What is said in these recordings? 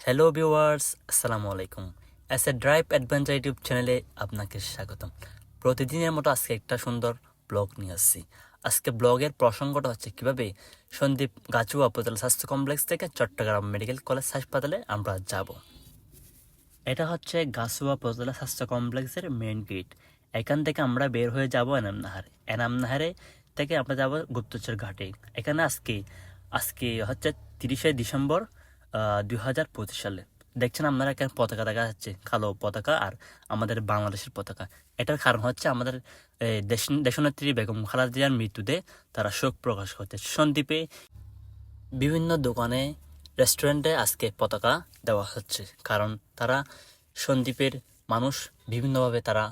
Hello viewers, আসসালামু আলাইকুম। S A drive adventure YouTube চ্যানেলে আপনাকে স্বাগতম। প্রতিদিনের মতো আজকে একটা সুন্দর ব্লগ নিয়ে আসছি। আজকে ব্লগের প্রসঙ্গটা হচ্ছে কিভাবে সন্দ্বীপ গাচুয়া উপজেলা স্বাস্থ্য কমপ্লেক্স থেকে চট্টগ্রাম মেডিকেল কলেজ হাসপাতালে আমরা যাব। এটা হচ্ছে গাছুয়া উপজেলা স্বাস্থ্য কমপ্লেক্সের মেইন গেট। এখান থেকে আমরা বের হয়ে যাব এনামনাহারে। এনামনাহারে থেকে আমরা যাব গুপ্তচর ঘাটে। এখানে আজকে আজকে হচ্ছে 30শে ডিসেম্বর 2025 সালে। দেখছেন আপনারা এখানে পতাকা দেখা যাচ্ছে, কালো পতাকা আর আমাদের বাংলাদেশের পতাকা। এটার কারণ হচ্ছে আমাদের দেশনেত্রী বেগম খালেদা জিয়ার মৃত্যুতে তারা শোক প্রকাশ করতে সন্দ্বীপে বিভিন্ন দোকানে রেস্টুরেন্টে আজকে পতাকা দেওয়া হচ্ছে, কারণ তারা সন্দ্বীপের মানুষ বিভিন্নভাবে তারা।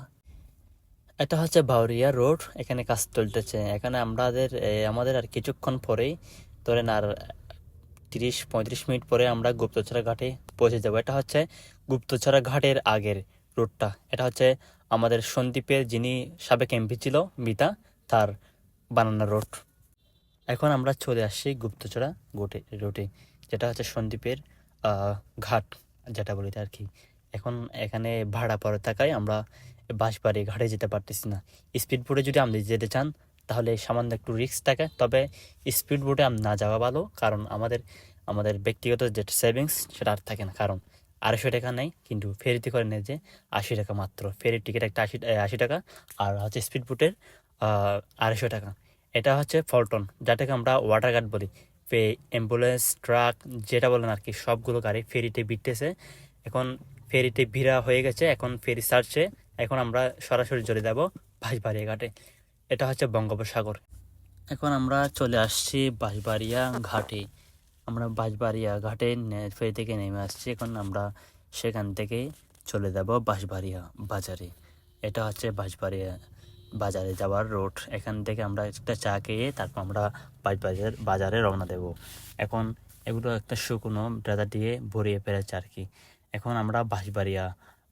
এটা হচ্ছে বাউরিয়া রোড, এখানে কাজ চলতেছে। এখানে আমাদের আর কিছুক্ষণ পরেই ধরেন আর 30-35 মিনিট পরে আমরা গুপ্তছড়া ঘাটে পৌঁছে যাব। এটা হচ্ছে গুপ্তছড়া ঘাটের আগের রোডটা। এটা হচ্ছে আমাদের সন্দ্বীপের যিনি সাবেক এমপি ছিল মিতা, তার বানানো রোড। এখন আমরা চলে আসছি গুপ্তচড়া রোডে, যেটা হচ্ছে সন্দ্বীপের ঘাট যেটা বলি আর কি। এখন এখানে ভাড়া পড়ে থাকায় আমরা বাঁশবাড়ি ঘাটে যেতে পারতেছি না। স্পিড বোটে যদি আপনি যেতে চান তাহলে সামান্য একটু রিস্ক থাকে, তবে স্পিড বোটে না যাওয়া ভালো, কারণ আমাদের ব্যক্তিগত যেটা সেভিংস সেটা আর থাকে না। কারণ 250 টাকা নেই, কিন্তু ফেরিতে করে নেয় যে 80 টাকা মাত্র। ফেরির টিকিট একটা 80 টাকা, আর হচ্ছে স্পিড বোটের 250 টাকা। এটা হচ্ছে ফলটন, যেটাকে আমরা ওয়াটার গার্ড বলি। অ্যাম্বুলেন্স, ট্রাক যেটা বলেন আর কি, সবগুলো গাড়ি ফেরিতে ভিড়তেছে। এখন ফেরিতে ভিড়া হয়ে গেছে, এখন ফেরি ছাড়ছে। এখন আমরা সরাসরি চলে যাব বাঁশবাড়িয়া ঘাটে। এটা হচ্ছে বঙ্গোপসাগর। এখন আমরা চলে আসছি বাঁশবাড়িয়া ঘাটে। আমরা বাঁশবাড়িয়া ঘাটে ফেরি থেকে নেমে আসছি। এখন আমরা সেখান থেকে চলে যাব বাঁশবাড়িয়া বাজারে। এটা হচ্ছে বাঁশবাড়িয়া বাজারে যাওয়ার রোড। এখান থেকে আমরা একটা চা খেয়ে তারপর আমরা বাজারে রওনা দেব। এখন এগুলো একটা শুকনো ড্রাইভার দিয়ে ভরিয়ে ফেলেছে আর কি। এখন আমরা বাঁশবাড়িয়া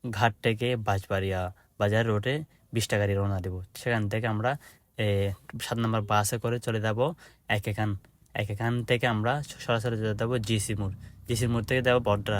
ঘাট থেকে বাঁশবাড়িয়া বাজার রোডে 20 টাকা দিয়ে রওনা দেব। সেখান থেকে আমরা 7 নম্বর বাসে করে চলে যাব এক এখান থেকে আমরা সরাসরি চলে যাবো জিসি মোড়। জিসি মোড় থেকে যাবো বড্রা।